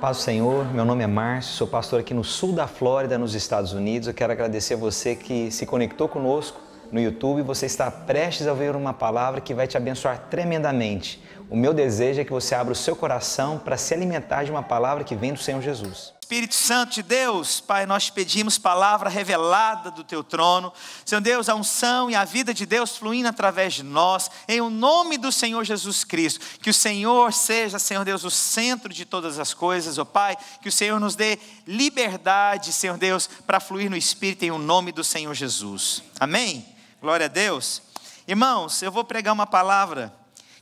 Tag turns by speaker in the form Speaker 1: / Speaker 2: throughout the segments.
Speaker 1: Paz do Senhor, meu nome é Márcio, sou pastor aqui no sul da Flórida, nos Estados Unidos. Eu quero agradecer a você que se conectou conosco no YouTube. Você está prestes a ouvir uma palavra que vai te abençoar tremendamente. O meu desejo é que você abra o seu coração para se alimentar de uma palavra que vem do Senhor Jesus.
Speaker 2: Espírito Santo de Deus, Pai, nós te pedimos palavra revelada do Teu trono. Senhor Deus, a unção e a vida de Deus fluindo através de nós, em o nome do Senhor Jesus Cristo. Que o Senhor seja, Senhor Deus, o centro de todas as coisas, ó Pai. Que o Senhor nos dê liberdade, Senhor Deus, para fluir no Espírito em o nome do Senhor Jesus. Amém? Glória a Deus. Irmãos, eu vou pregar uma palavra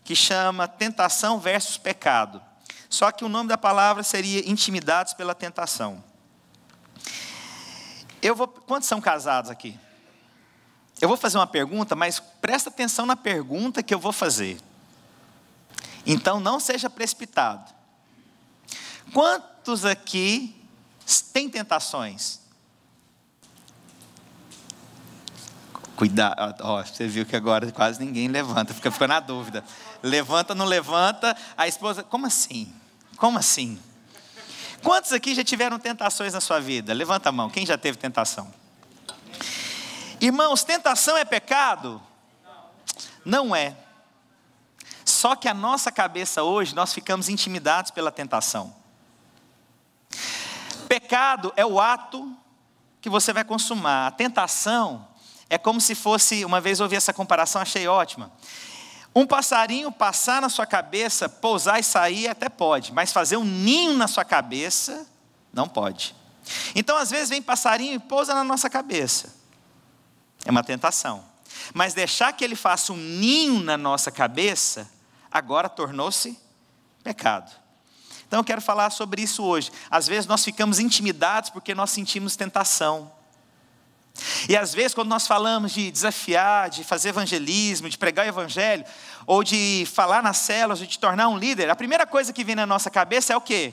Speaker 2: que chama tentação versus pecado. Só que o nome da palavra seria intimidados pela tentação. Quantos são casados aqui? Eu vou fazer uma pergunta, mas presta atenção na pergunta que eu vou fazer. Então não seja precipitado. Quantos aqui têm tentações? Cuidado, ó, você viu que agora quase ninguém levanta, fica na dúvida. Levanta, não levanta, a esposa, como assim? Como assim? Quantos aqui já tiveram tentações na sua vida? Levanta a mão, quem já teve tentação? Irmãos, tentação é pecado? Não é. Só que a nossa cabeça hoje, nós ficamos intimidados pela tentação. Pecado é o ato que você vai consumar. A tentação é como se fosse, uma vez eu ouvi essa comparação, achei ótima. Um passarinho passar na sua cabeça, pousar e sair até pode, mas fazer um ninho na sua cabeça, não pode. Então às vezes vem passarinho e pousa na nossa cabeça. É uma tentação. Mas deixar que ele faça um ninho na nossa cabeça, agora tornou-se pecado. Então eu quero falar sobre isso hoje. Às vezes nós ficamos intimidados porque nós sentimos tentação. E às vezes quando nós falamos de desafiar, de fazer evangelismo, de pregar o evangelho, ou de falar nas células, de te tornar um líder, a primeira coisa que vem na nossa cabeça é o quê?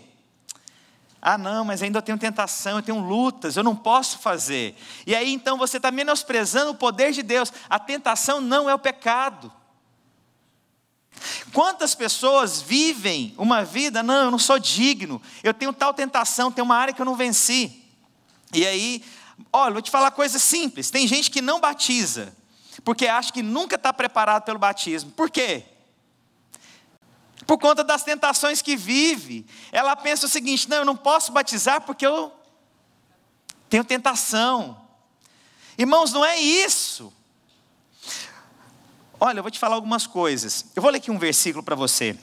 Speaker 2: Ah não, mas ainda eu tenho tentação, eu tenho lutas, eu não posso fazer. E aí então você está menosprezando o poder de Deus. A tentação não é o pecado. Quantas pessoas vivem uma vida, não, eu não sou digno, eu tenho tal tentação, tem uma área que eu não venci. E aí, olha, vou te falar coisa simples. Tem gente que não batiza, porque acha que nunca está preparado pelo batismo. Por quê? Por conta das tentações que vive. Ela pensa o seguinte, não, eu não posso batizar porque eu tenho tentação. Irmãos, não é isso. Olha, eu vou te falar algumas coisas. Eu vou ler aqui um versículo para você.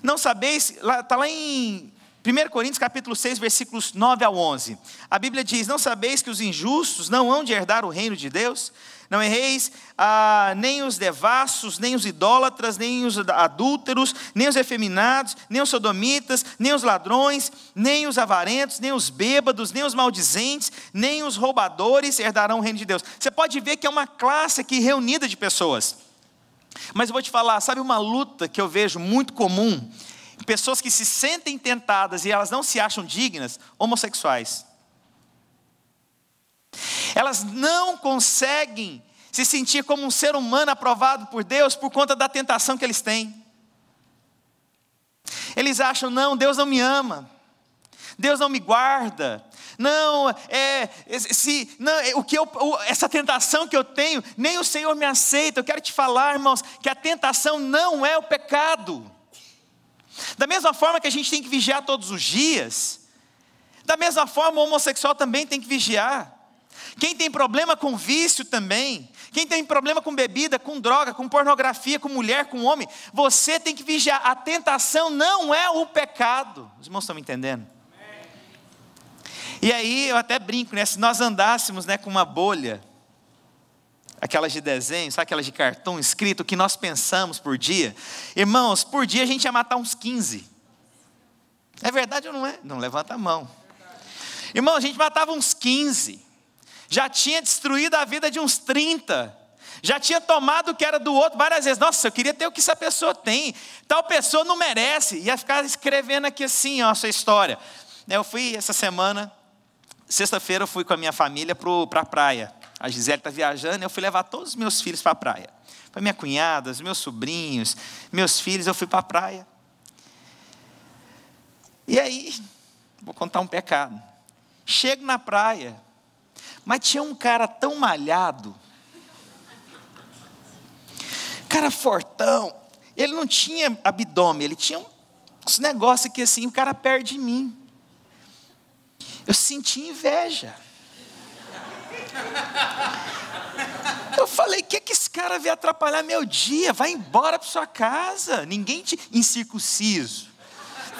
Speaker 2: Não sabeis, está lá em 1 Coríntios capítulo 6, versículos 9 ao 11. A Bíblia diz, não sabeis que os injustos não hão de herdar o reino de Deus? Não erreis, nem os devassos, nem os idólatras, nem os adúlteros, nem os efeminados, nem os sodomitas, nem os ladrões, nem os avarentos, nem os bêbados, nem os maldizentes, nem os roubadores herdarão o reino de Deus. Você pode ver que é uma classe aqui reunida de pessoas. Mas eu vou te falar, sabe uma luta que eu vejo muito comum? Pessoas que se sentem tentadas e elas não se acham dignas, homossexuais. Elas não conseguem se sentir como um ser humano aprovado por Deus por conta da tentação que eles têm. Eles acham, não, Deus não me ama, Deus não me guarda. Não, essa tentação que eu tenho, nem o Senhor me aceita. Eu quero te falar, irmãos, que a tentação não é o pecado. Da mesma forma que a gente tem que vigiar todos os dias, da mesma forma o homossexual também tem que vigiar. Quem tem problema com vício também, quem tem problema com bebida, com droga, com pornografia, com mulher, com homem, você tem que vigiar. A tentação não é o pecado. Os irmãos estão me entendendo? E aí eu até brinco, né? Se nós andássemos, né, com uma bolha, aquelas de desenho, sabe aquelas de cartão escrito, o que nós pensamos por dia? Irmãos, por dia a gente ia matar uns 15. É verdade ou não é? Não levanta a mão. Irmão, a gente matava uns 15. Já tinha destruído a vida de uns 30. Já tinha tomado o que era do outro várias vezes. Nossa, eu queria ter o que essa pessoa tem. Tal pessoa não merece. Ia ficar escrevendo aqui assim, ó, a sua história. Eu fui essa semana, sexta-feira eu fui com a minha família para a praia. A Gisele está viajando, eu fui levar todos os meus filhos para a praia. Foi minha cunhada, os meus sobrinhos, meus filhos, eu fui para a praia. E aí, Vou contar um pecado. Chego na praia, mas tinha um cara tão malhado, cara fortão, ele não tinha abdômen, ele tinha uns negócios que assim, o cara perto de mim. Eu senti inveja. Eu falei, que esse cara veio atrapalhar meu dia? Vai embora para sua casa. Ninguém te incircunciso,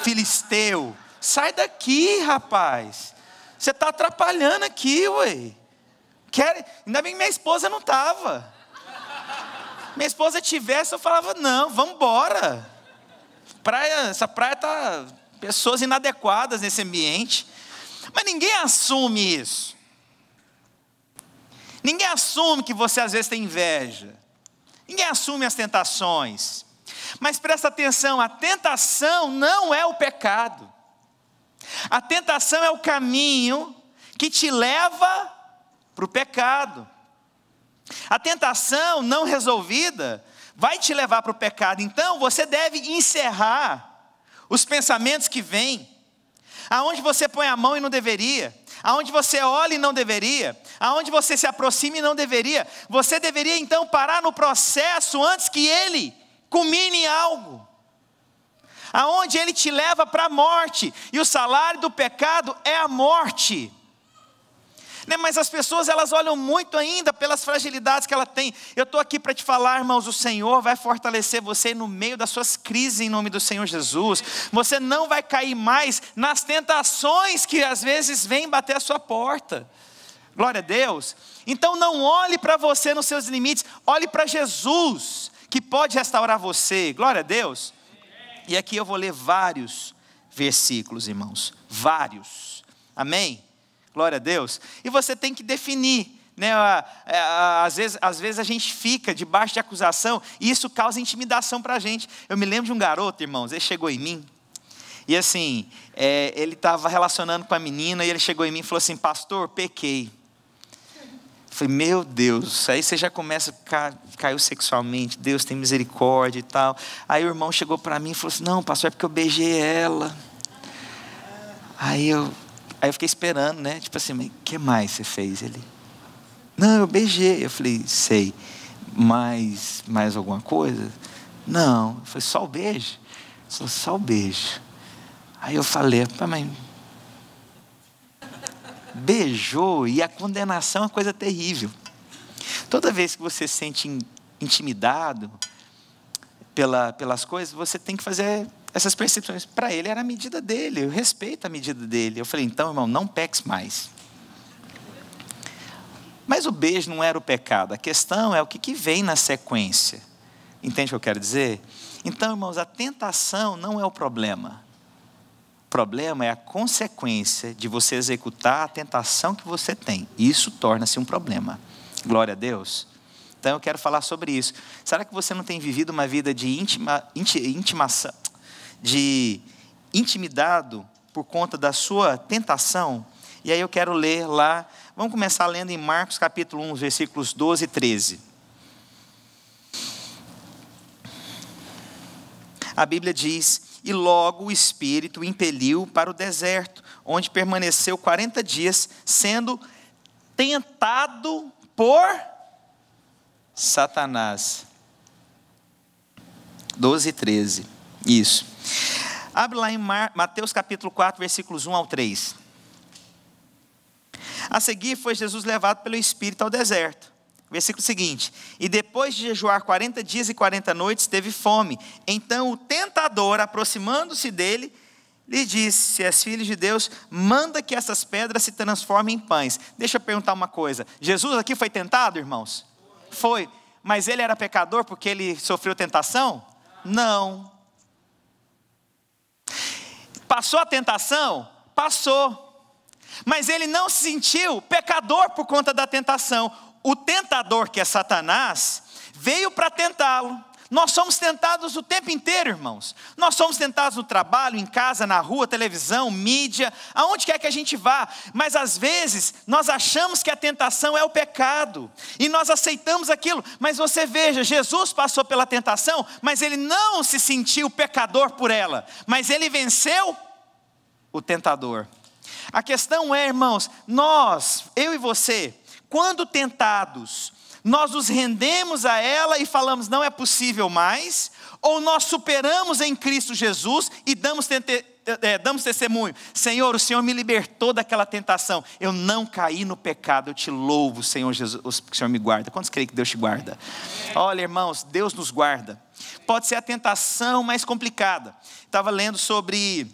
Speaker 2: filisteu. Sai daqui, rapaz. Você está atrapalhando aqui, ué. Ainda bem que minha esposa não estava. Minha esposa tivesse, eu falava, não, vamos embora. Essa praia está... pessoas inadequadas nesse ambiente. Mas ninguém assume isso. Ninguém assume que você às vezes tem inveja. Ninguém assume as tentações. Mas presta atenção, a tentação não é o pecado. A tentação é o caminho que te leva para o pecado. A tentação não resolvida vai te levar para o pecado. Então você deve encerrar os pensamentos que vêm. Aonde você põe a mão e não deveria, aonde você olha e não deveria, aonde você se aproxima e não deveria, você deveria então parar no processo antes que ele culmine em algo, aonde ele te leva para a morte, e o salário do pecado é a morte. Mas as pessoas, elas olham muito ainda pelas fragilidades que ela tem. Eu estou aqui para te falar, irmãos, o Senhor vai fortalecer você no meio das suas crises, em nome do Senhor Jesus. Você não vai cair mais nas tentações que às vezes vêm bater a sua porta. Glória a Deus. Então não olhe para você nos seus limites, olhe para Jesus, que pode restaurar você. Glória a Deus. E aqui eu vou ler vários versículos, irmãos, vários. Amém? Glória a Deus. E você tem que definir, né? Às vezes a gente fica debaixo de acusação e isso causa intimidação para a gente. Eu me lembro de um garoto, irmãos, ele chegou em mim e assim, ele estava relacionando com a menina e ele chegou em mim e falou assim, pastor, pequei. Eu falei, meu Deus, aí você já começa a cair sexualmente, Deus tem misericórdia e tal. Aí o irmão chegou para mim e falou assim, não, pastor, é porque eu beijei ela. Aí eu fiquei esperando, né? Tipo assim, o que mais você fez? Ele, não, eu beijei. Eu falei, sei, mas mais alguma coisa? Não. Eu falei, só o beijo? Só o beijo. Aí eu falei, mas beijou, e a condenação é uma coisa terrível. Toda vez que você se sente intimidado pelas coisas, você tem que fazer essas percepções. Para ele era a medida dele, eu respeito a medida dele. Eu falei, então, irmão, não peques mais. Mas o beijo não era o pecado, a questão é o que vem na sequência. Entende o que eu quero dizer? Então, irmãos, a tentação não é o problema. O problema é a consequência de você executar a tentação que você tem. Isso torna-se um problema. Glória a Deus. Então eu quero falar sobre isso. Será que você não tem vivido uma vida de intimação, de intimidado por conta da sua tentação? E aí eu quero ler lá, vamos começar lendo em Marcos capítulo 1, versículos 12 e 13. A Bíblia diz, e logo o Espírito o impeliu para o deserto, onde permaneceu 40 dias, sendo tentado por Satanás. 12 e 13, isso. Abre lá em Mateus capítulo 4, versículos 1 ao 3. A seguir foi Jesus levado pelo Espírito ao deserto. Versículo seguinte, e depois de jejuar 40 dias e 40 noites, teve fome. Então o tentador, aproximando-se dele, lhe disse, se és filho de Deus, manda que essas pedras se transformem em pães. Deixa eu perguntar uma coisa, Jesus aqui foi tentado, irmãos? Foi, mas ele era pecador porque ele sofreu tentação? Não. Passou a tentação? Passou. Mas ele não se sentiu pecador por conta da tentação. O tentador, que é Satanás, veio para tentá-lo. Nós somos tentados o tempo inteiro, irmãos. Nós somos tentados no trabalho, em casa, na rua, televisão, mídia, aonde quer que a gente vá. Mas às vezes, nós achamos que a tentação é o pecado. E nós aceitamos aquilo. Mas você veja, Jesus passou pela tentação, mas ele não se sentiu pecador por ela. Mas ele venceu o tentador. A questão é, irmãos, eu e você, quando tentados, nós nos rendemos a ela e falamos, não é possível mais, ou nós superamos em Cristo Jesus e damos testemunho, Senhor, o Senhor me libertou daquela tentação, eu não caí no pecado, eu te louvo, Senhor Jesus, que o Senhor me guarda. Quantos creem que Deus te guarda? Olha, irmãos, Deus nos guarda. Pode ser a tentação mais complicada. Estava lendo sobre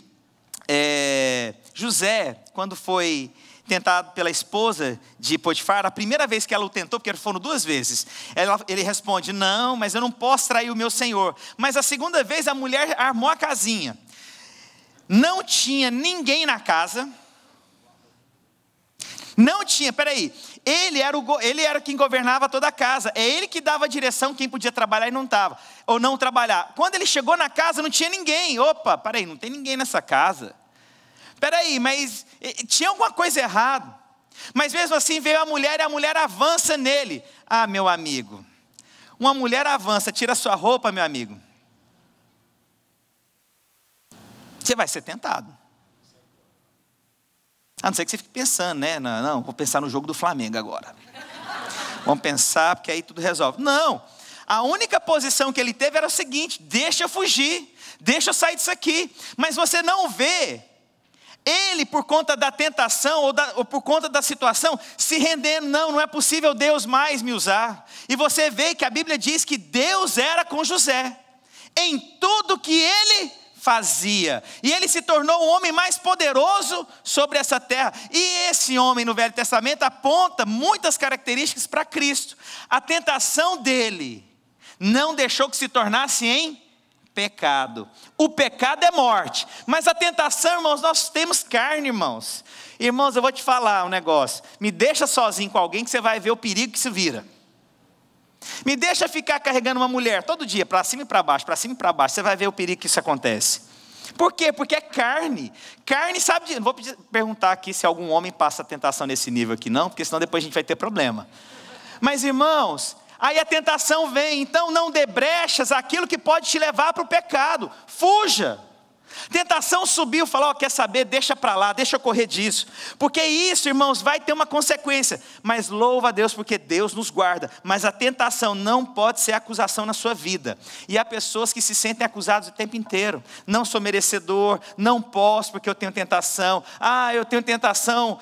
Speaker 2: José, quando foi tentado pela esposa de Potifar, a primeira vez que ela o tentou, porque foram 2 vezes, ele responde, não, mas eu não posso trair o meu senhor. Mas a segunda vez a mulher armou a casinha, não tinha ninguém na casa, não tinha, peraí, ele era quem governava toda a casa, é ele que dava a direção, quem podia trabalhar e não estava, ou não trabalhar. Quando ele chegou na casa não tinha ninguém, opa, peraí, não tem ninguém nessa casa. Peraí, mas tinha alguma coisa errada. Mas mesmo assim veio a mulher e a mulher avança nele. Ah, meu amigo, uma mulher avança, tira sua roupa, meu amigo. Você vai ser tentado. A não ser que você fique pensando, né? Não, vou pensar no jogo do Flamengo agora. Vamos pensar, porque aí tudo resolve. Não, a única posição que ele teve era o seguinte, deixa eu fugir, deixa eu sair disso aqui. Mas você não vê ele, por conta da tentação, ou por conta da situação, se rendendo, não é possível Deus mais me usar. E você vê que a Bíblia diz que Deus era com José, em tudo que ele fazia. E ele se tornou o homem mais poderoso sobre essa terra. E esse homem no Velho Testamento aponta muitas características para Cristo. A tentação dele não deixou que se tornasse em pecado. O pecado é morte, mas a tentação, irmãos, nós temos carne, irmãos. Irmãos, eu vou te falar um negócio, me deixa sozinho com alguém que você vai ver o perigo que se vira. Me deixa ficar carregando uma mulher todo dia, para cima e para baixo, você vai ver o perigo que isso acontece. Por quê? Porque é carne. Carne sabe não vou perguntar aqui se algum homem passa a tentação nesse nível aqui não, porque senão depois a gente vai ter problema. Mas irmãos, aí a tentação vem, então não dê brechas àquilo que pode te levar para o pecado, fuja. Tentação subiu, falou, quer saber, deixa para lá, deixa eu correr disso, porque isso, irmãos, vai ter uma consequência, mas louva a Deus, porque Deus nos guarda. Mas a tentação não pode ser acusação na sua vida, e há pessoas que se sentem acusadas o tempo inteiro, não sou merecedor, não posso porque eu tenho tentação, eu tenho tentação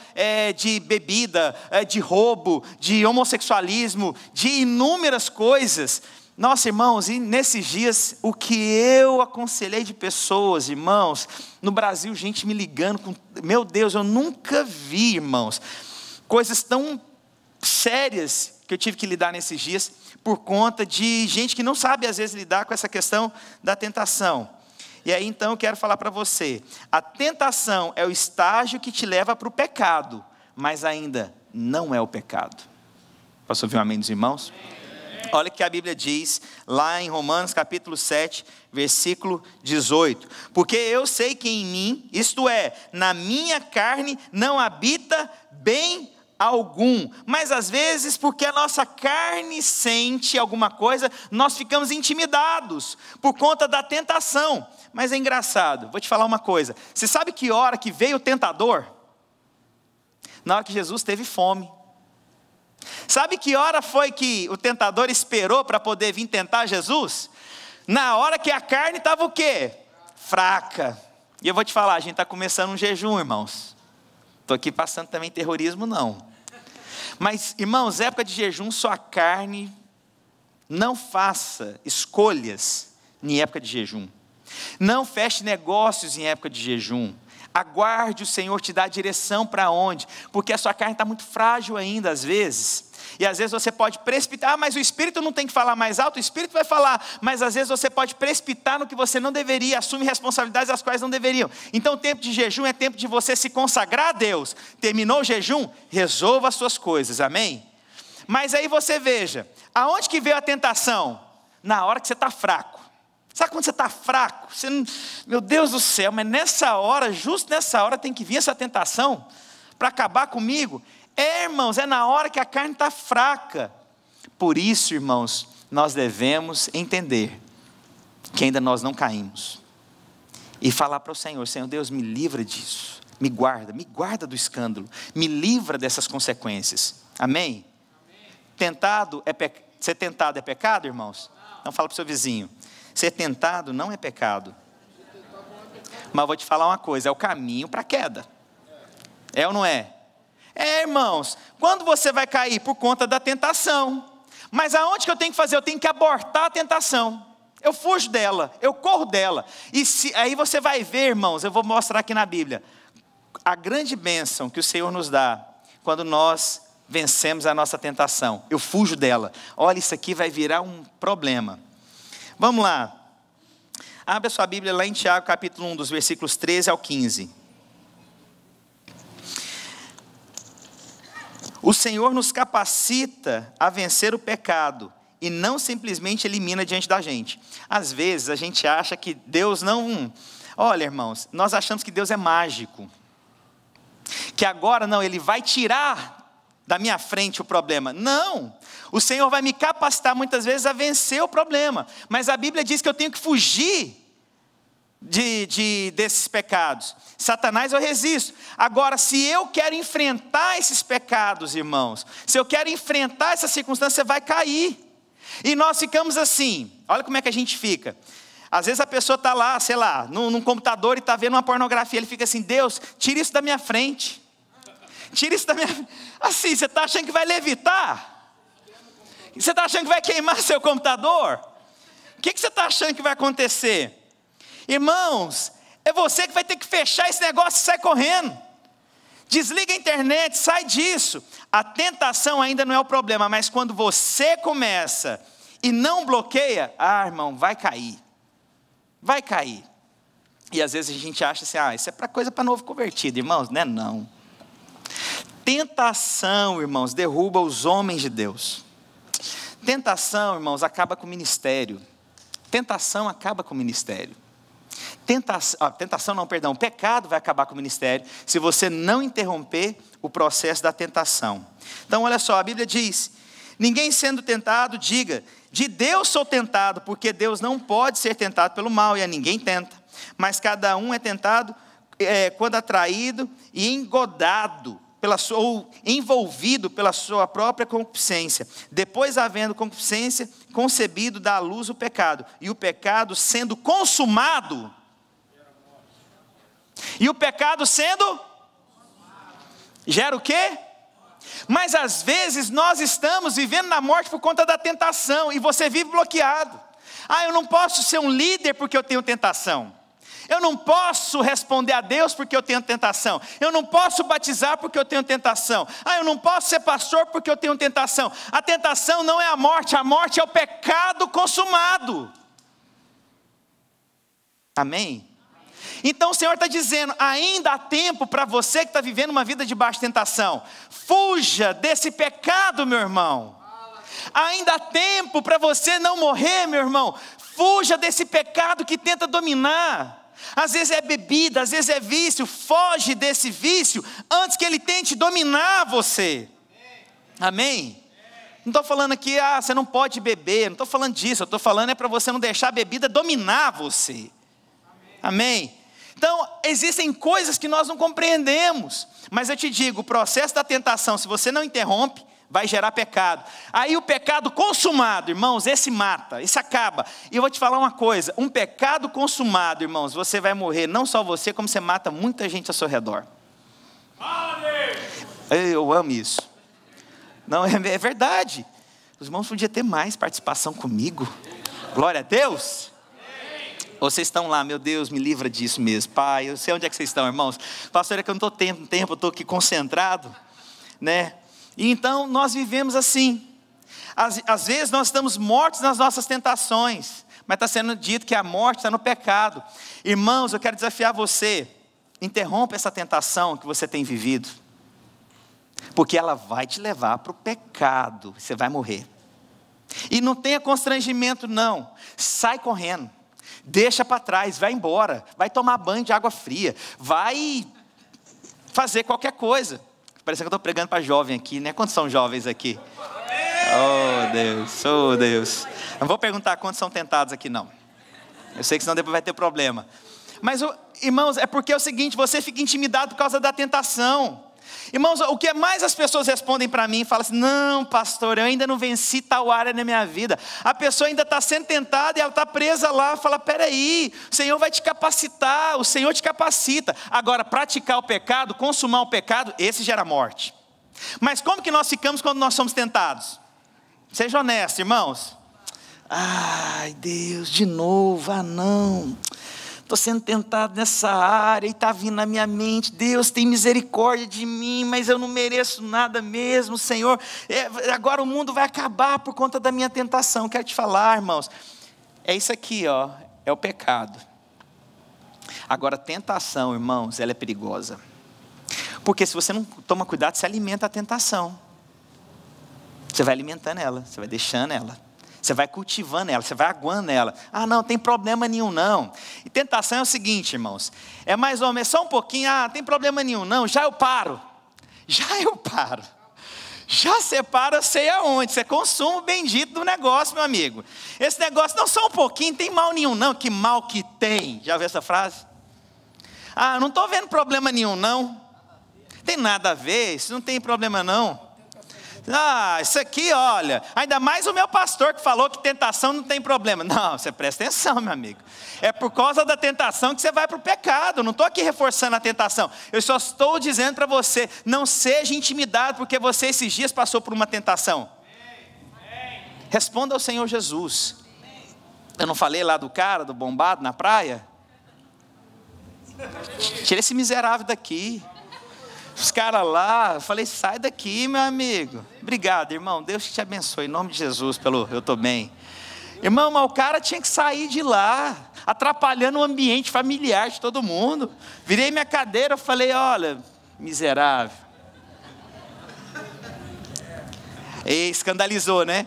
Speaker 2: de bebida, de roubo, de homossexualismo, de inúmeras coisas. Nossa, irmãos, e nesses dias, o que eu aconselhei de pessoas, irmãos, no Brasil, gente me ligando, meu Deus, eu nunca vi, irmãos, coisas tão sérias que eu tive que lidar nesses dias, por conta de gente que não sabe, às vezes, lidar com essa questão da tentação. E aí, então, eu quero falar para você, a tentação é o estágio que te leva para o pecado, mas ainda não é o pecado. Posso ouvir um amém dos irmãos? Olha o que a Bíblia diz lá em Romanos capítulo 7, versículo 18. Porque eu sei que em mim, isto é, na minha carne, não habita bem algum. Mas às vezes, porque a nossa carne sente alguma coisa, nós ficamos intimidados por conta da tentação. Mas é engraçado, vou te falar uma coisa. Você sabe que hora que veio o tentador? Na hora que Jesus teve fome. Sabe que hora foi que o tentador esperou para poder vir tentar Jesus? Na hora que a carne estava o quê? Fraca. E eu vou te falar, a gente está começando um jejum, irmãos. Estou aqui passando também terrorismo, não. Mas, irmãos, época de jejum, sua carne, não faça escolhas em época de jejum. Não feche negócios em época de jejum. Aguarde o Senhor te dar a direção para onde, porque a sua carne está muito frágil ainda às vezes, e às vezes você pode precipitar, mas o Espírito não tem que falar mais alto, o Espírito vai falar, mas às vezes você pode precipitar no que você não deveria, assume responsabilidades as quais não deveriam. Então o tempo de jejum é tempo de você se consagrar a Deus. Terminou o jejum? Resolva as suas coisas, amém? Mas aí você veja, aonde que veio a tentação? Na hora que você está fraco. Sabe quando você está fraco? Você não, meu Deus do céu, mas nessa hora, justo nessa hora tem que vir essa tentação para acabar comigo. Irmãos, é na hora que a carne está fraca. Por isso, irmãos, nós devemos entender que ainda nós não caímos. e falar para o Senhor: Senhor Deus, me livra disso, me guarda do escândalo, me livra dessas consequências. Amém? Ser tentado é pecado, irmãos? Então fala para o seu vizinho: ser tentado não é pecado. Mas eu vou te falar uma coisa: é o caminho para a queda. É ou não é? É, irmãos. Quando você vai cair? Por conta da tentação. Mas aonde que eu tenho que fazer? Eu tenho que abortar a tentação. Eu fujo dela, eu corro dela. E aí você vai ver, irmãos, eu vou mostrar aqui na Bíblia, a grande bênção que o Senhor nos dá quando nós vencemos a nossa tentação. Eu fujo dela. Olha, isso aqui vai virar um problema. Vamos lá. Abre a sua Bíblia lá em Tiago, capítulo 1, dos versículos 13 ao 15. O Senhor nos capacita a vencer o pecado e não simplesmente elimina diante da gente. Às vezes a gente acha que Deus não... Olha, irmãos, nós achamos que Deus é mágico. Que agora não, Ele vai tirar da minha frente o problema. Não, o Senhor vai me capacitar muitas vezes a vencer o problema. Mas a Bíblia diz que eu tenho que fugir desses pecados. Satanás eu resisto. Agora, se eu quero enfrentar esses pecados, irmãos, se eu quero enfrentar essa circunstância, você vai cair. E nós ficamos assim, olha como é que a gente fica. Às vezes a pessoa está lá, sei lá, num computador e está vendo uma pornografia, ele fica assim: Deus, tira isso da minha frente. Tira isso da minha frente. Assim, você está achando que vai levitar? Você está achando que vai queimar seu computador? O que você está achando que vai acontecer? Irmãos, é você que vai ter que fechar esse negócio e sair correndo. Desliga a internet, sai disso. A tentação ainda não é o problema, mas quando você começa e não bloqueia, irmão, vai cair. Vai cair. E às vezes a gente acha assim: isso é coisa para novo convertido. Irmãos, não é não. Tentação, irmãos, derruba os homens de Deus. Tentação, irmãos, acaba com o ministério. Tentação acaba com o ministério. O pecado vai acabar com o ministério se você não interromper o processo da tentação. Então olha só, a Bíblia diz: ninguém sendo tentado diga, de Deus sou tentado, porque Deus não pode ser tentado pelo mal, e a ninguém tenta. Mas cada um é tentado quando atraído e engodado, ou envolvido pela sua própria concupiscência. Depois, havendo concupiscência, concebido, dá à luz o pecado. E o pecado sendo consumado. E o pecado sendo? Gera o quê? Mas às vezes nós estamos vivendo na morte por conta da tentação. E você vive bloqueado. Eu não posso ser um líder porque eu tenho tentação. Eu não posso responder a Deus porque eu tenho tentação. Eu não posso batizar porque eu tenho tentação. Eu não posso ser pastor porque eu tenho tentação. A tentação não é a morte é o pecado consumado. Amém? Então o Senhor está dizendo: ainda há tempo para você que está vivendo uma vida debaixo de tentação. Fuja desse pecado, meu irmão. Ainda há tempo para você não morrer, meu irmão. Fuja desse pecado que tenta dominar. Às vezes é bebida, às vezes é vício. Foge desse vício antes que ele tente dominar você. Amém? Não estou falando aqui, você não pode beber. Não estou falando disso. Eu estou falando para você não deixar a bebida dominar você. Amém? Então, existem coisas que nós não compreendemos. Mas eu te digo, o processo da tentação, se você não interrompe, vai gerar pecado. Aí o pecado consumado, irmãos, esse mata, esse acaba. E eu vou te falar uma coisa: um pecado consumado, irmãos, você vai morrer, não só você, como você mata muita gente ao seu redor. Eu amo isso. Não, é verdade. Os irmãos podiam ter mais participação comigo. Glória a Deus. Ou vocês estão lá: meu Deus, me livra disso mesmo. Pai, eu sei onde é que vocês estão, irmãos. Pastor, é que eu não estou tendo tempo, eu estou aqui concentrado, né? E então nós vivemos assim. Às vezes nós estamos mortos nas nossas tentações, mas está sendo dito que a morte está no pecado. Irmãos, eu quero desafiar você: interrompa essa tentação que você tem vivido, porque ela vai te levar para o pecado, você vai morrer. E não tenha constrangimento não, sai correndo, deixa para trás, vai embora, vai tomar banho de água fria, vai fazer qualquer coisa. Parece que eu estou pregando para jovem aqui, né? Quantos são jovens aqui? Oh Deus, oh Deus. Não vou perguntar quantos são tentados aqui não. Eu sei que senão depois vai ter problema. Mas, irmãos, é porque é o seguinte, você fica intimidado por causa da tentação. Irmãos, o que mais as pessoas respondem para mim, falam assim, não pastor, eu ainda não venci tal área na minha vida. A pessoa ainda está sendo tentada e ela está presa lá, fala, peraí, o Senhor vai te capacitar, o Senhor te capacita. Agora, praticar o pecado, consumar o pecado, esse gera morte. Mas como que nós ficamos quando nós somos tentados? Seja honesto, irmãos. Ai Deus, de novo, não... Estou sendo tentado nessa área e está vindo na minha mente, Deus tem misericórdia de mim, mas eu não mereço nada mesmo, Senhor, agora o mundo vai acabar por conta da minha tentação. Quero te falar, irmãos, é isso aqui, ó, é o pecado. Agora, tentação, irmãos, ela é perigosa, porque se você não toma cuidado, você alimenta a tentação, você vai alimentando ela, você vai deixando ela, você vai cultivando ela, você vai aguando ela. Ah, não tem problema nenhum não. E tentação é o seguinte, irmãos. É mais ou menos, só um pouquinho. Ah, não tem problema nenhum não. Já eu paro. Já separa, sei aonde. Você consome o bendito do negócio, meu amigo. Esse negócio, não, só um pouquinho, não tem mal nenhum não. Que mal que tem. Já viu essa frase? Ah, não estou vendo problema nenhum não. Tem nada a ver, isso não tem problema não. Ah, isso aqui, olha, ainda mais o meu pastor que falou que tentação não tem problema. Não, você presta atenção, meu amigo. É por causa da tentação que você vai para o pecado. Eu não estou aqui reforçando a tentação. Eu só estou dizendo para você, não seja intimidado, porque você esses dias passou por uma tentação. Responda ao Senhor Jesus. Eu não falei lá do cara, do bombado na praia? Tira esse miserável daqui. Os caras lá, eu falei, sai daqui, meu amigo. Obrigado, irmão, Deus te abençoe, em nome de Jesus, pelo eu estou bem. Irmão, mas o cara tinha que sair de lá, atrapalhando o ambiente familiar de todo mundo. Virei minha cadeira, eu falei, olha, miserável. E escandalizou, né?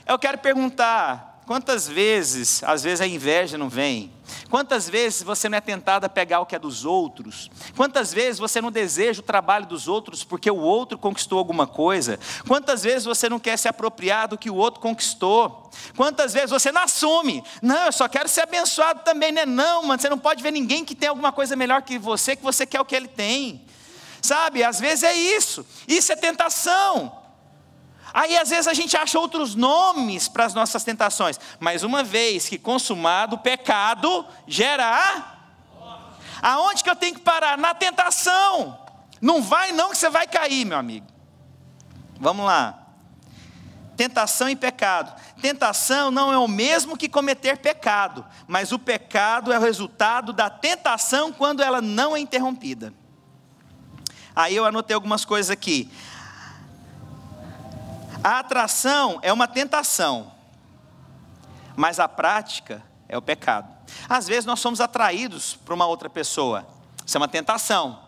Speaker 2: Eu quero perguntar, quantas vezes, às vezes a inveja não vem? Quantas vezes você não é tentado a pegar o que é dos outros? Quantas vezes você não deseja o trabalho dos outros porque o outro conquistou alguma coisa? Quantas vezes você não quer se apropriar do que o outro conquistou? Quantas vezes você não assume? Não, eu só quero ser abençoado também, né? Não, mano, você não pode ver ninguém que tem alguma coisa melhor que você quer o que ele tem. Sabe, às vezes é isso é tentação. Aí às vezes a gente acha outros nomes para as nossas tentações, mas uma vez que consumado o pecado, gera aonde que eu tenho que parar? Na tentação. Não vai não que você vai cair, meu amigo. Vamos lá. Tentação e pecado. Tentação não é o mesmo que cometer pecado, mas o pecado é o resultado da tentação quando ela não é interrompida. Aí eu anotei algumas coisas aqui. A atração é uma tentação, mas a prática é o pecado. Às vezes nós somos atraídos por uma outra pessoa, isso é uma tentação.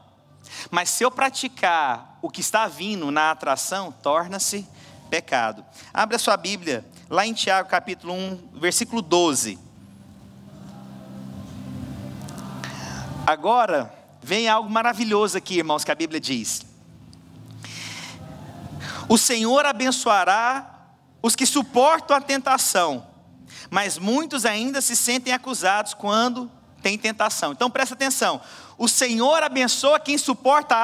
Speaker 2: Mas se eu praticar o que está vindo na atração, torna-se pecado. Abra a sua Bíblia, lá em Tiago capítulo 1, versículo 12. Agora, vem algo maravilhoso aqui, irmãos, que a Bíblia diz. O Senhor abençoará os que suportam a tentação, mas muitos ainda se sentem acusados quando tem tentação. Então presta atenção, o Senhor abençoa quem suporta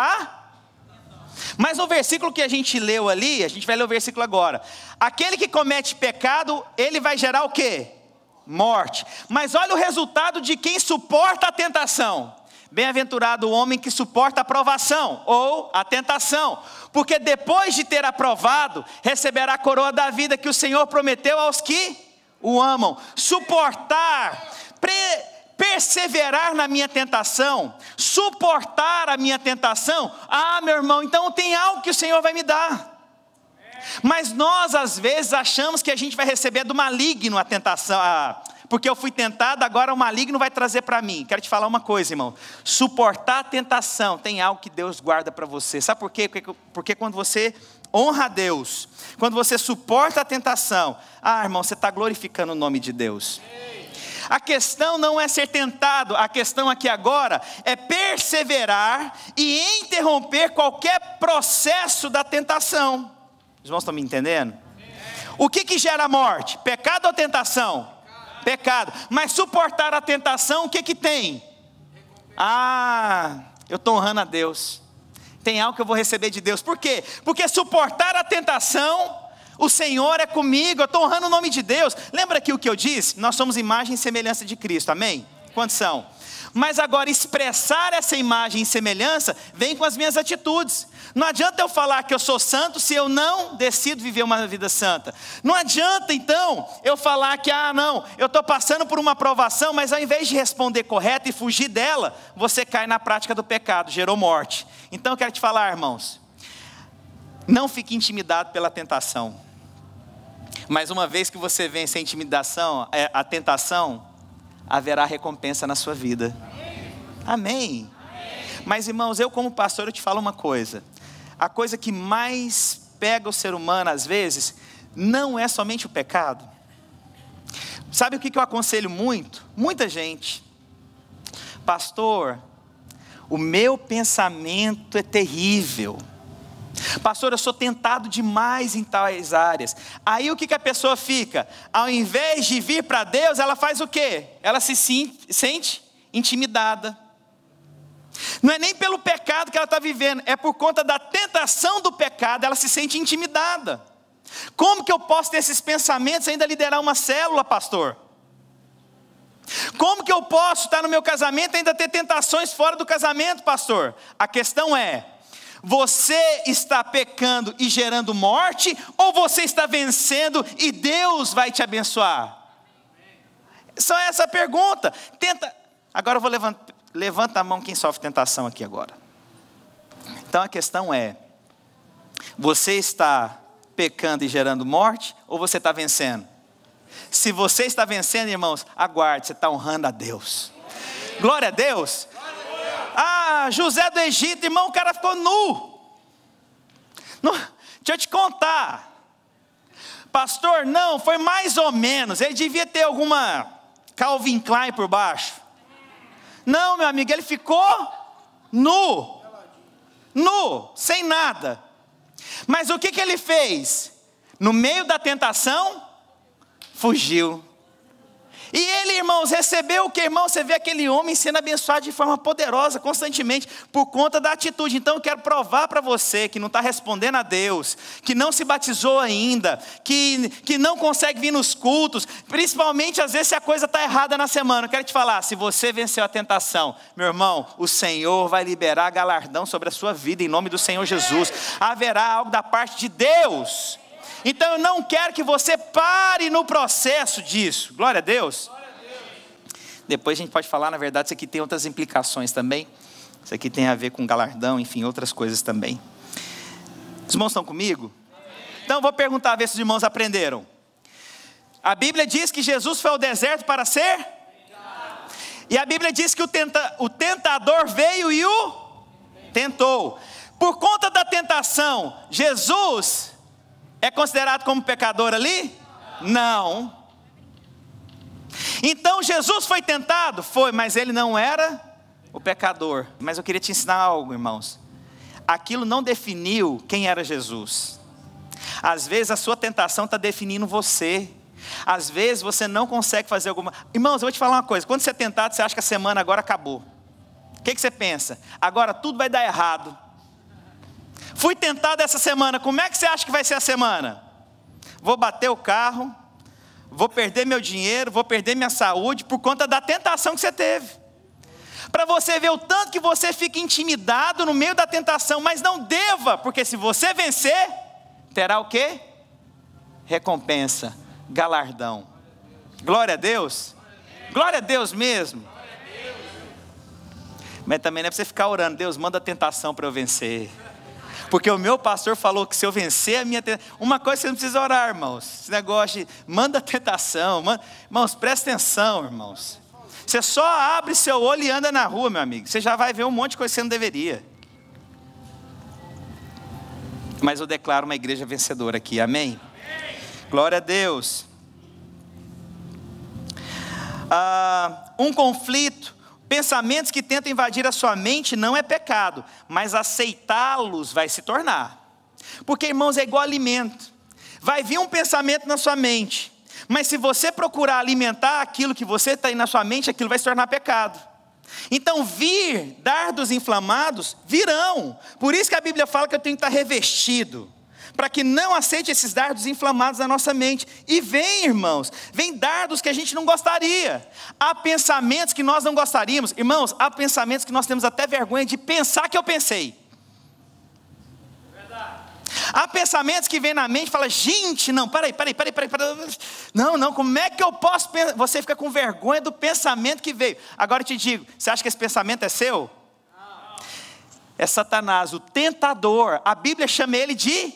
Speaker 2: Mas no versículo que a gente leu ali, a gente vai ler o versículo agora. Aquele que comete pecado, ele vai gerar o quê? Morte. Mas olha o resultado de quem suporta a tentação. Bem-aventurado o homem que suporta a provação, ou a tentação, porque depois de ter aprovado, receberá a coroa da vida que o Senhor prometeu aos que o amam. Suportar, perseverar na minha tentação, suportar a minha tentação, meu irmão, então tem algo que o Senhor vai me dar. Mas nós às vezes achamos que a gente vai receber do maligno a tentação, porque eu fui tentado, agora o maligno vai trazer para mim. Quero te falar uma coisa, irmão. Suportar a tentação tem algo que Deus guarda para você. Sabe por quê? Porque quando você honra a Deus, quando você suporta a tentação, irmão, você está glorificando o nome de Deus. A questão não é ser tentado, a questão aqui agora é perseverar e interromper qualquer processo da tentação. Os irmãos estão me entendendo? O que gera morte? Pecado ou tentação? Pecado. Mas suportar a tentação, o que tem? Eu estou honrando a Deus. Tem algo que eu vou receber de Deus. Por quê? Porque suportar a tentação, o Senhor é comigo, eu estou honrando o nome de Deus. Lembra aqui o que eu disse? Nós somos imagem e semelhança de Cristo, amém? Quantos são? Mas agora expressar essa imagem e semelhança vem com as minhas atitudes. Não adianta eu falar que eu sou santo se eu não decido viver uma vida santa. Não adianta então eu falar que, não, eu estou passando por uma provação, mas ao invés de responder correto e fugir dela, você cai na prática do pecado, gerou morte. Então eu quero te falar, irmãos, não fique intimidado pela tentação. Mas uma vez que você vence a tentação, haverá recompensa na sua vida. Amém. Mas irmãos, eu como pastor, eu te falo uma coisa. A coisa que mais pega o ser humano às vezes, não é somente o pecado. Sabe o que eu aconselho muito? Muita gente. Pastor, o meu pensamento é terrível. Pastor, eu sou tentado demais em tais áreas. Aí o que a pessoa fica? Ao invés de vir para Deus, ela faz o quê? Ela se sente intimidada. Não é nem pelo pecado que ela está vivendo, é por conta da tentação do pecado, ela se sente intimidada. Como que eu posso ter esses pensamentos e ainda liderar uma célula, pastor? Como que eu posso estar no meu casamento e ainda ter tentações fora do casamento, pastor? A questão é, você está pecando e gerando morte, ou você está vencendo e Deus vai te abençoar? Só essa pergunta. Agora eu vou levanta a mão quem sofre tentação aqui agora. Então a questão é, você está pecando e gerando morte, ou você está vencendo? Se você está vencendo, irmãos, aguarde, você está honrando a Deus. Glória a Deus. José do Egito, irmão, o cara ficou nu. Deixa eu te contar. Pastor, não, foi mais ou menos. Ele devia ter alguma Calvin Klein por baixo. Não, meu amigo, ele ficou nu, sem nada. Mas o que ele fez? No meio da tentação, fugiu. E ele, irmãos, recebeu o que, irmão? Você vê aquele homem sendo abençoado de forma poderosa, constantemente, por conta da atitude. Então eu quero provar para você que não está respondendo a Deus, que não se batizou ainda, que não consegue vir nos cultos, principalmente às vezes se a coisa está errada na semana. Eu quero te falar, se você venceu a tentação, meu irmão, o Senhor vai liberar galardão sobre a sua vida, em nome do Senhor Jesus. Haverá algo da parte de Deus. Então eu não quero que você pare no processo disso. Glória a Deus. Depois a gente pode falar, na verdade, isso aqui tem outras implicações também. Isso aqui tem a ver com galardão, enfim, outras coisas também. Os irmãos estão comigo? Então eu vou perguntar, ver se os irmãos aprenderam. A Bíblia diz que Jesus foi ao deserto para ser? E a Bíblia diz que o tentador veio e o tentou. Por conta da tentação, Jesus é considerado como pecador ali? Não. Então Jesus foi tentado? Foi, mas ele não era o pecador. Mas eu queria te ensinar algo, irmãos. Aquilo não definiu quem era Jesus. Às vezes a sua tentação está definindo você. Às vezes você não consegue fazer alguma... Irmãos, eu vou te falar uma coisa. Quando você é tentado, você acha que a semana agora acabou. O que você pensa? Agora tudo vai dar errado. Fui tentado essa semana, como é que você acha que vai ser a semana? Vou bater o carro, vou perder meu dinheiro, vou perder minha saúde, por conta da tentação que você teve. Para você ver o tanto que você fica intimidado no meio da tentação, mas não deva, porque se você vencer, terá o quê? Recompensa, galardão. Glória a Deus. Glória a Deus mesmo. Mas também não é para você ficar orando, Deus, manda a tentação para eu vencer. Porque o meu pastor falou que se eu vencer a minha tentação... Uma coisa você não precisa orar, irmãos. Esse negócio de manda a tentação. Irmãos, presta atenção, irmãos. Você só abre seu olho e anda na rua, meu amigo. Você já vai ver um monte de coisa que você não deveria. Mas eu declaro uma igreja vencedora aqui, amém? Glória a Deus. Um conflito... Pensamentos que tentam invadir a sua mente não é pecado, mas aceitá-los vai se tornar. Porque, irmãos, é igual alimento. Vai vir um pensamento na sua mente, mas se você procurar alimentar aquilo que você tem na sua mente, aquilo vai se tornar pecado. Então dardos inflamados virão. Por isso que a Bíblia fala que eu tenho que estar revestido, para que não aceite esses dardos inflamados na nossa mente. E vem, irmãos, vem dardos que a gente não gostaria. Há pensamentos que nós não gostaríamos. Irmãos, há pensamentos que nós temos até vergonha de pensar que eu pensei. Há pensamentos que vêm na mente e falam, gente, não, peraí. Não, como é que eu posso pensar? Você fica com vergonha do pensamento que veio. Agora eu te digo, você acha que esse pensamento é seu? Não. É Satanás, o tentador. A Bíblia chama ele de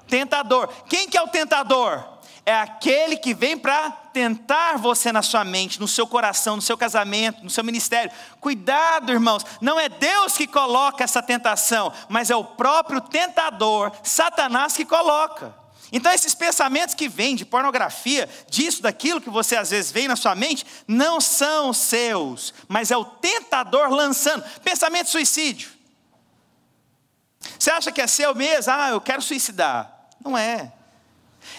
Speaker 2: tentador. Quem que é o tentador? É aquele que vem para tentar você na sua mente, no seu coração, no seu casamento, no seu ministério. Cuidado, irmãos, não é Deus que coloca essa tentação, mas é o próprio tentador, Satanás, que coloca. Então esses pensamentos que vêm de pornografia, disso, daquilo que você às vezes vem na sua mente, não são seus, mas é o tentador lançando. Pensamento de suicídio. Você acha que é seu mesmo? Eu quero suicidar. Não é.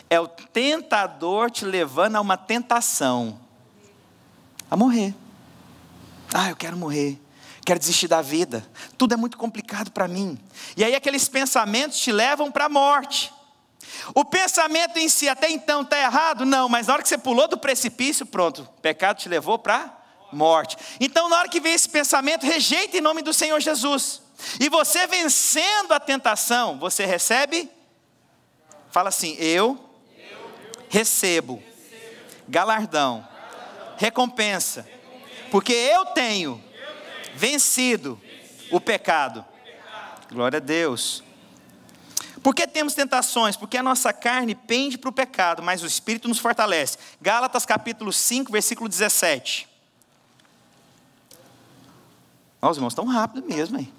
Speaker 2: É o tentador te levando a uma tentação, a morrer. Eu quero morrer, quero desistir da vida, tudo é muito complicado para mim. E aí aqueles pensamentos te levam para a morte. O pensamento em si até então está errado? Não, mas na hora que você pulou do precipício, pronto, o pecado te levou para a morte. Então na hora que vem esse pensamento, rejeita em nome do Senhor Jesus. E você vencendo a tentação, você recebe... Fala assim, eu recebo galardão, recompensa, porque eu tenho vencido o pecado. Glória a Deus. Por que temos tentações? Porque a nossa carne pende para o pecado, mas o Espírito nos fortalece. Gálatas capítulo 5, versículo 17. Os irmãos estão rápido mesmo, hein?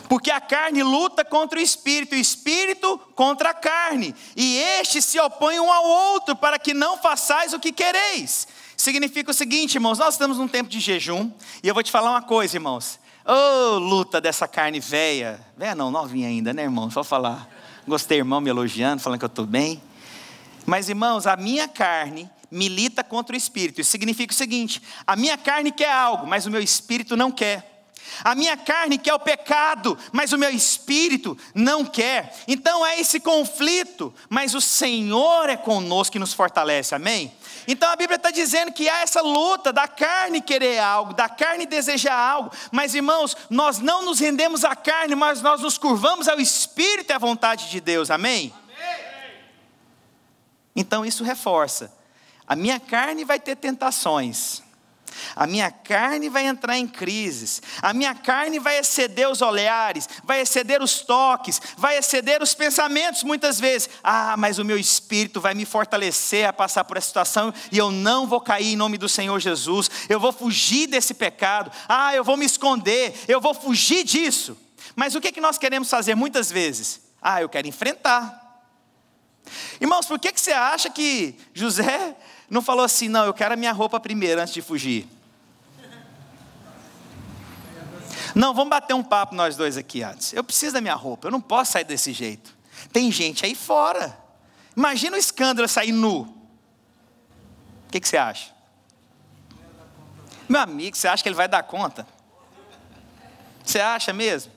Speaker 2: Porque a carne luta contra o espírito contra a carne, e estes se opõem um ao outro, para que não façais o que quereis. Significa o seguinte, irmãos, nós estamos num tempo de jejum, e eu vou te falar uma coisa, irmãos. Luta dessa carne velha não, novinha ainda, né, irmão? Só falar, gostei, irmão, me elogiando, falando que eu estou bem. Mas, irmãos, a minha carne milita contra o espírito. Isso significa o seguinte, a minha carne quer algo, mas o meu espírito não quer. A minha carne quer o pecado, mas o meu espírito não quer. Então é esse conflito, mas o Senhor é conosco e nos fortalece, amém? Então a Bíblia está dizendo que há essa luta da carne querer algo, da carne desejar algo. Mas irmãos, nós não nos rendemos à carne, mas nós nos curvamos ao Espírito e à vontade de Deus, amém? Então isso reforça, a minha carne vai ter tentações, a minha carne vai entrar em crises, a minha carne vai exceder os olhares, vai exceder os toques, vai exceder os pensamentos muitas vezes. Mas o meu espírito vai me fortalecer a passar por essa situação, e eu não vou cair em nome do Senhor Jesus, eu vou fugir desse pecado, eu vou me esconder, eu vou fugir disso. Mas o que nós queremos fazer muitas vezes? Eu quero enfrentar. Irmãos, por que você acha que José não falou assim, não, eu quero a minha roupa primeiro antes de fugir? Não, vamos bater um papo nós dois aqui antes. Eu preciso da minha roupa, eu não posso sair desse jeito. Tem gente aí fora. Imagina o escândalo sair nu. O que você acha? Meu amigo, você acha que ele vai dar conta? Você acha mesmo?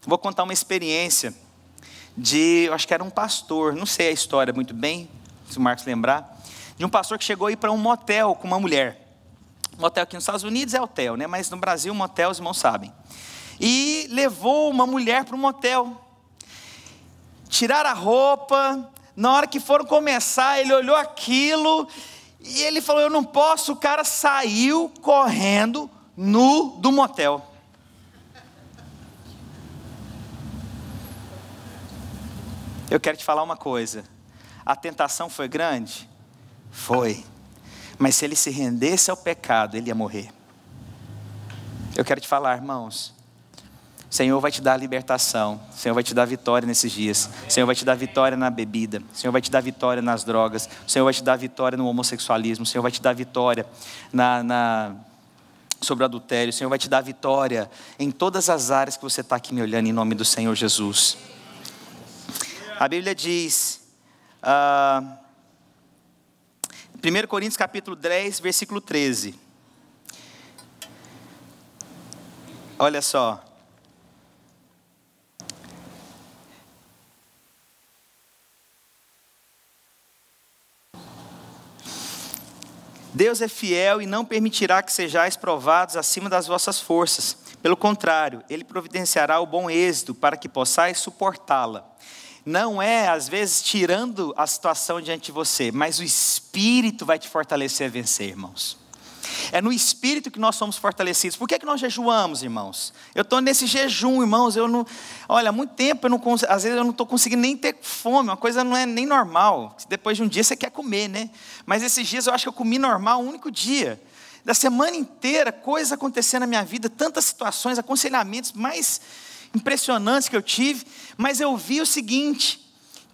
Speaker 2: Vou contar uma experiência eu acho que era um pastor, não sei a história muito bem, se o Marcos lembrar, de um pastor que chegou a ir para um motel com uma mulher. Motel aqui nos Estados Unidos é hotel, né? Mas no Brasil, motel, os irmãos sabem. E levou uma mulher para um motel. Tiraram a roupa, na hora que foram começar, ele olhou aquilo, e ele falou, eu não posso, o cara saiu correndo nu do motel. Eu quero te falar uma coisa, a tentação foi grande? Foi, mas se ele se rendesse ao pecado, ele ia morrer. Eu quero te falar, irmãos, o Senhor vai te dar a libertação, o Senhor vai te dar vitória nesses dias, o Senhor vai te dar vitória na bebida, o Senhor vai te dar vitória nas drogas, o Senhor vai te dar vitória no homossexualismo, o Senhor vai te dar vitória sobre o adultério, o Senhor vai te dar vitória em todas as áreas que você está aqui me olhando, em nome do Senhor Jesus. A Bíblia diz, 1 Coríntios capítulo 10, versículo 13. Olha só. Deus é fiel e não permitirá que sejais provados acima das vossas forças. Pelo contrário, Ele providenciará o bom êxito para que possais suportá-la. Não é, às vezes, tirando a situação diante de você, mas o Espírito vai te fortalecer a vencer, irmãos. É no Espírito que nós somos fortalecidos. Por que nós jejuamos, irmãos? Eu estou nesse jejum, irmãos. Olha, há muito tempo, às vezes eu não estou conseguindo nem ter fome. Uma coisa não é nem normal. Depois de um dia você quer comer, né? Mas esses dias eu acho que eu comi normal um único dia. Da semana inteira, coisas acontecendo na minha vida, tantas situações, aconselhamentos mais impressionantes que eu tive. Mas eu vi o seguinte,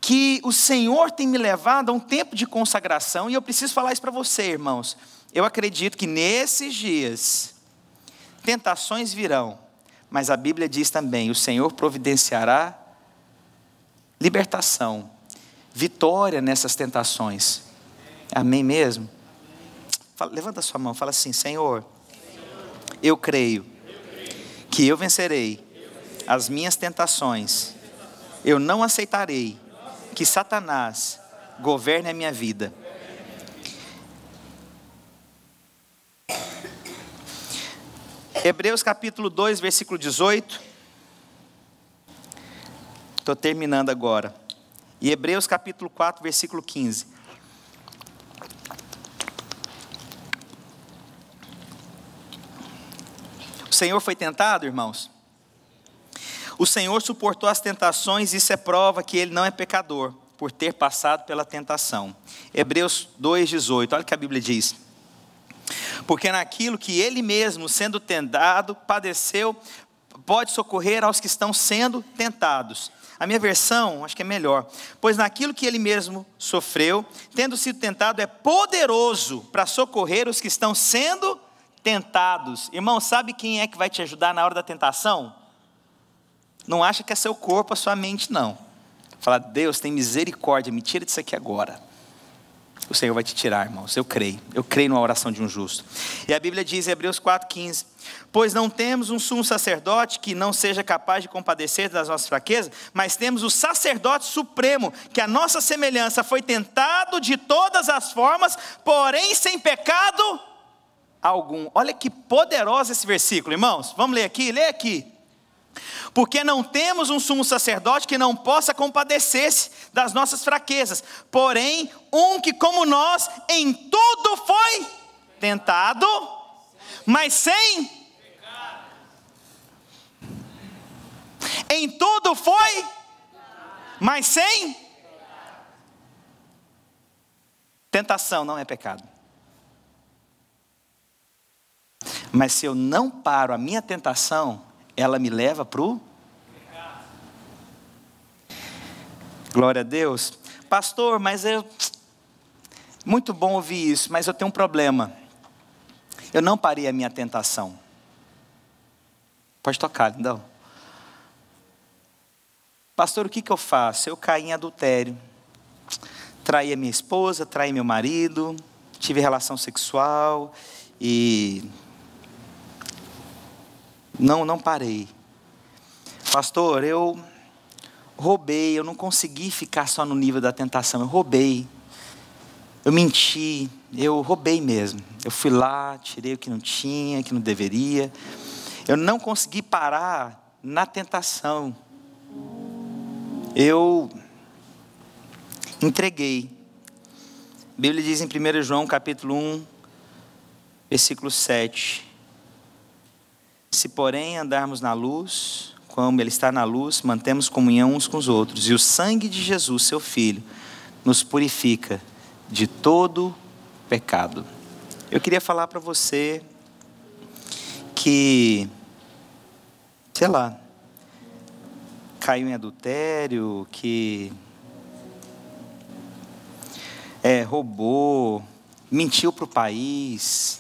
Speaker 2: que o Senhor tem me levado a um tempo de consagração. E eu preciso falar isso para você, irmãos. Eu acredito que nesses dias, tentações virão, mas a Bíblia diz também, o Senhor providenciará libertação, vitória nessas tentações. Amém mesmo? Levanta a sua mão, fala assim: Senhor, eu creio que eu vencerei as minhas tentações. Eu não aceitarei que Satanás governe a minha vida. Hebreus capítulo 2, versículo 18. Estou terminando agora. E Hebreus capítulo 4, versículo 15. O Senhor foi tentado, irmãos? O Senhor suportou as tentações, isso é prova que Ele não é pecador, por ter passado pela tentação. Hebreus 2, 18, olha o que a Bíblia diz. Porque naquilo que Ele mesmo, sendo tentado, padeceu, pode socorrer aos que estão sendo tentados. A minha versão, acho que é melhor. Pois naquilo que Ele mesmo sofreu, tendo sido tentado, é poderoso para socorrer os que estão sendo tentados. Irmão, sabe quem é que vai te ajudar na hora da tentação? Não acha que é seu corpo, a sua mente, não. Fala: Deus, tem misericórdia, me tira disso aqui agora. O Senhor vai te tirar, irmãos, eu creio numa oração de um justo. E a Bíblia diz em Hebreus 4,15: pois não temos um sumo sacerdote que não seja capaz de compadecer das nossas fraquezas, mas temos o sacerdote supremo, que a nossa semelhança foi tentado de todas as formas, porém sem pecado algum. Olha que poderoso esse versículo, irmãos. Vamos ler aqui, lê aqui. Porque não temos um sumo sacerdote que não possa compadecer-se das nossas fraquezas, porém um que como nós em tudo foi tentado, mas sem pecado. Em tudo foi, mas sem tentação não é pecado. Mas se eu não paro a minha tentação, ela me leva para o pecado. Glória a Deus. Pastor, mas muito bom ouvir isso, mas eu tenho um problema. Eu não parei a minha tentação. Pode tocar, lindão. Pastor, o que eu faço? Eu caí em adultério. Traí a minha esposa, traí meu marido, tive relação sexual e não parei. Pastor, eu roubei, eu não consegui ficar só no nível da tentação, eu roubei, eu menti, eu roubei mesmo. Eu fui lá, tirei o que não tinha, que não deveria. Eu não consegui parar na tentação. Eu entreguei. A Bíblia diz em 1 João capítulo 1, versículo 7. Se porém andarmos na luz, como Ele está na luz, mantemos comunhão uns com os outros. E o sangue de Jesus, seu Filho, nos purifica de todo pecado. Eu queria falar para você que, sei lá, caiu em adultério, que roubou, mentiu para o país,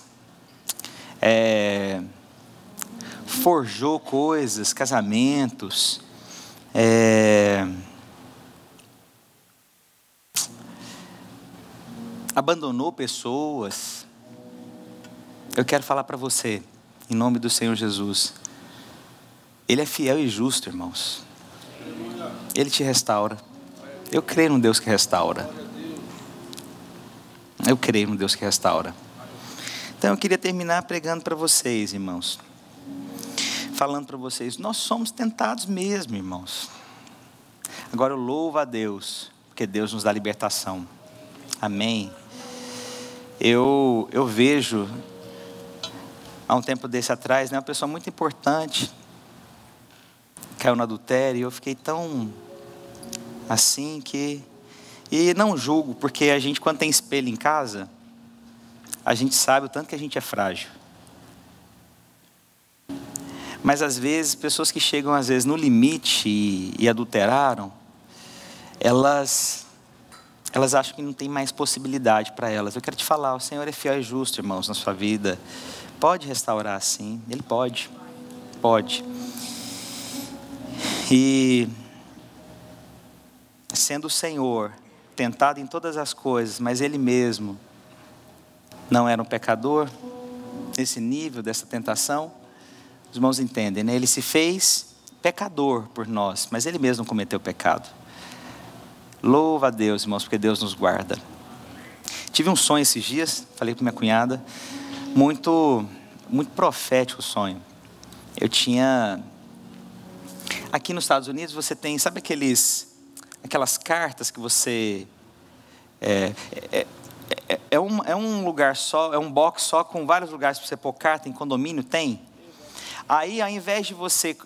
Speaker 2: forjou coisas, casamentos, abandonou pessoas. Eu quero falar para você, em nome do Senhor Jesus, Ele é fiel e justo, irmãos. Ele te restaura. Eu creio no Deus que restaura. Eu creio no Deus que restaura. Então eu queria terminar pregando para vocês, irmãos. Falando para vocês, nós somos tentados mesmo, irmãos. Agora eu louvo a Deus, porque Deus nos dá libertação. Amém. Eu vejo, há um tempo desse atrás, uma pessoa muito importante caiu no adultério, e eu fiquei tão assim que... E não julgo, porque a gente, quando tem espelho em casa, a gente sabe o tanto que a gente é frágil. Mas às vezes, pessoas que chegam às vezes no limite e adulteraram, elas acham que não tem mais possibilidade para elas. Eu quero te falar, o Senhor é fiel e justo, irmãos, na sua vida. Pode restaurar sim, Ele pode. Pode. E sendo o Senhor tentado em todas as coisas, mas Ele mesmo não era um pecador, nesse nível dessa tentação, os irmãos entendem, né? Ele se fez pecador por nós, mas Ele mesmo não cometeu pecado. Louva a Deus, irmãos, porque Deus nos guarda. Tive um sonho esses dias, falei com minha cunhada, muito profético o sonho. Eu tinha... Aqui nos Estados Unidos você tem, sabe aquelas cartas que você... É um lugar só, é um box só com vários lugares para você pôr carta, em condomínio tem. Aí, ao invés de você,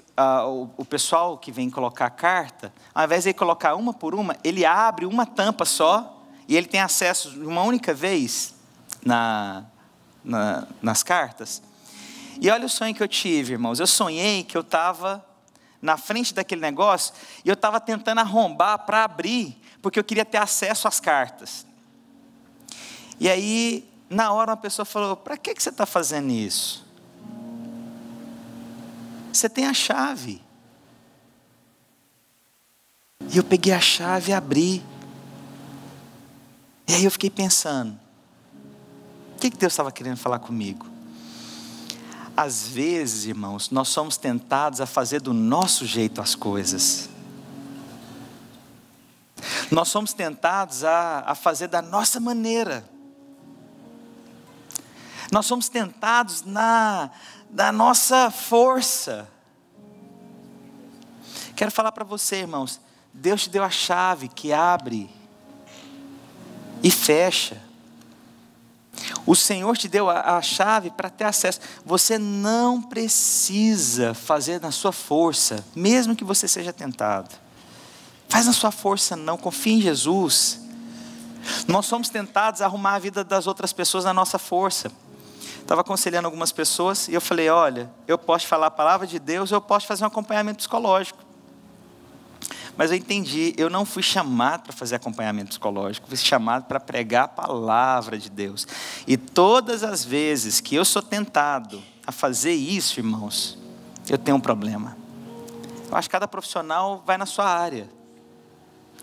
Speaker 2: o pessoal que vem colocar carta, ao invés de ele colocar uma por uma, ele abre uma tampa só, e ele tem acesso uma única vez nas cartas. E olha o sonho que eu tive, irmãos. Eu sonhei que eu estava na frente daquele negócio, e eu estava tentando arrombar para abrir, porque eu queria ter acesso às cartas. E aí, na hora, uma pessoa falou, para que você está fazendo isso? Você tem a chave. E eu peguei a chave e abri. E aí eu fiquei pensando, o que Deus estava querendo falar comigo? Às vezes, irmãos, nós somos tentados a fazer do nosso jeito as coisas. Nós somos tentados a fazer da nossa maneira. Nós somos tentados da nossa força. Quero falar para você, irmãos, Deus te deu a chave que abre e fecha. O Senhor te deu a chave para ter acesso. Você não precisa fazer na sua força, mesmo que você seja tentado. Faz na sua força não, confia em Jesus. Nós somos tentados a arrumar a vida das outras pessoas na nossa força. Estava aconselhando algumas pessoas e eu falei, olha, eu posso falar a palavra de Deus, eu posso fazer um acompanhamento psicológico. Mas eu entendi, eu não fui chamado para fazer acompanhamento psicológico, fui chamado para pregar a palavra de Deus. E todas as vezes que eu sou tentado a fazer isso, irmãos, eu tenho um problema. Eu acho que cada profissional vai na sua área.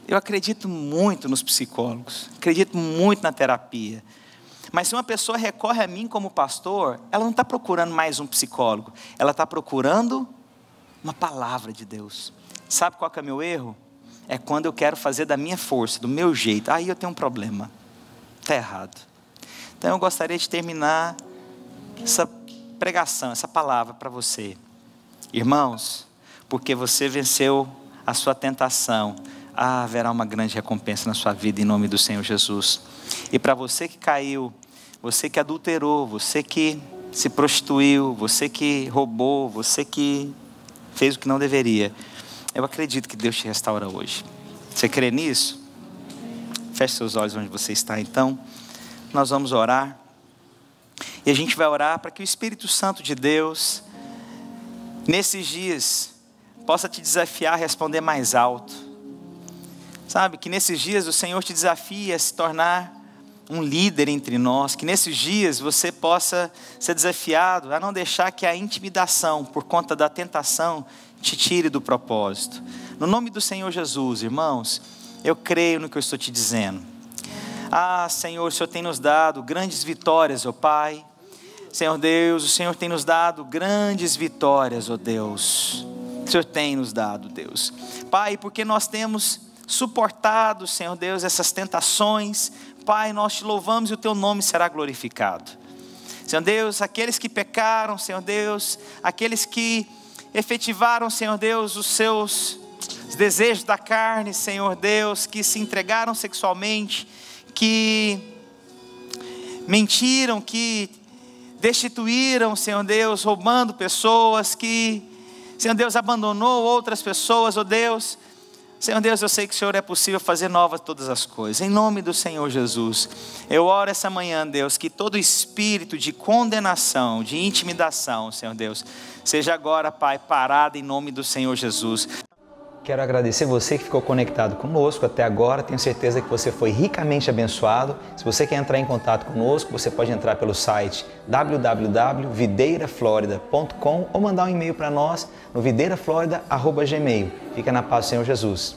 Speaker 2: Eu acredito muito nos psicólogos, acredito muito na terapia. Mas se uma pessoa recorre a mim como pastor, ela não está procurando mais um psicólogo, ela está procurando uma palavra de Deus. Sabe qual que é o meu erro? É quando eu quero fazer da minha força, do meu jeito. Aí eu tenho um problema. Está errado. Então eu gostaria de terminar essa pregação, essa palavra para você. Irmãos, porque você venceu a sua tentação, haverá uma grande recompensa na sua vida em nome do Senhor Jesus. E para você que caiu, você que adulterou, você que se prostituiu, você que roubou, você que fez o que não deveria, eu acredito que Deus te restaura hoje. Você crê nisso? Feche seus olhos onde você está então. Nós vamos orar. E a gente vai orar para que o Espírito Santo de Deus, nesses dias, possa te desafiar a responder mais alto. Sabe, que nesses dias o Senhor te desafia a se tornar um líder entre nós. Que nesses dias você possa ser desafiado a não deixar que a intimidação, por conta da tentação, te tire do propósito. No nome do Senhor Jesus, irmãos, eu creio no que eu estou te dizendo. Senhor, o Senhor tem nos dado grandes vitórias, ó Pai. Senhor Deus, o Senhor tem nos dado grandes vitórias, ó Deus. o Senhor tem nos dado, Deus. Pai, porque nós temos suportado, Senhor Deus, essas tentações, Pai, nós te louvamos e o teu nome será glorificado. Senhor Deus, aqueles que pecaram, Senhor Deus, aqueles que efetivaram, Senhor Deus, os seus desejos da carne, Senhor Deus, que se entregaram sexualmente, que mentiram, que destituíram, Senhor Deus, roubando pessoas, que, Senhor Deus, abandonou outras pessoas, ó Deus. Senhor Deus, eu sei que o Senhor é possível fazer novas todas as coisas. Em nome do Senhor Jesus, eu oro essa manhã, Deus, que todo espírito de condenação, de intimidação, Senhor Deus, seja agora, Pai, parado em nome do Senhor Jesus.
Speaker 1: Quero agradecer você que ficou conectado conosco até agora. Tenho certeza que você foi ricamente abençoado. Se você quer entrar em contato conosco, você pode entrar pelo site www.videiraflorida.com ou mandar um e-mail para nós no videiraflorida@gmail.com. Fica na paz do Senhor Jesus.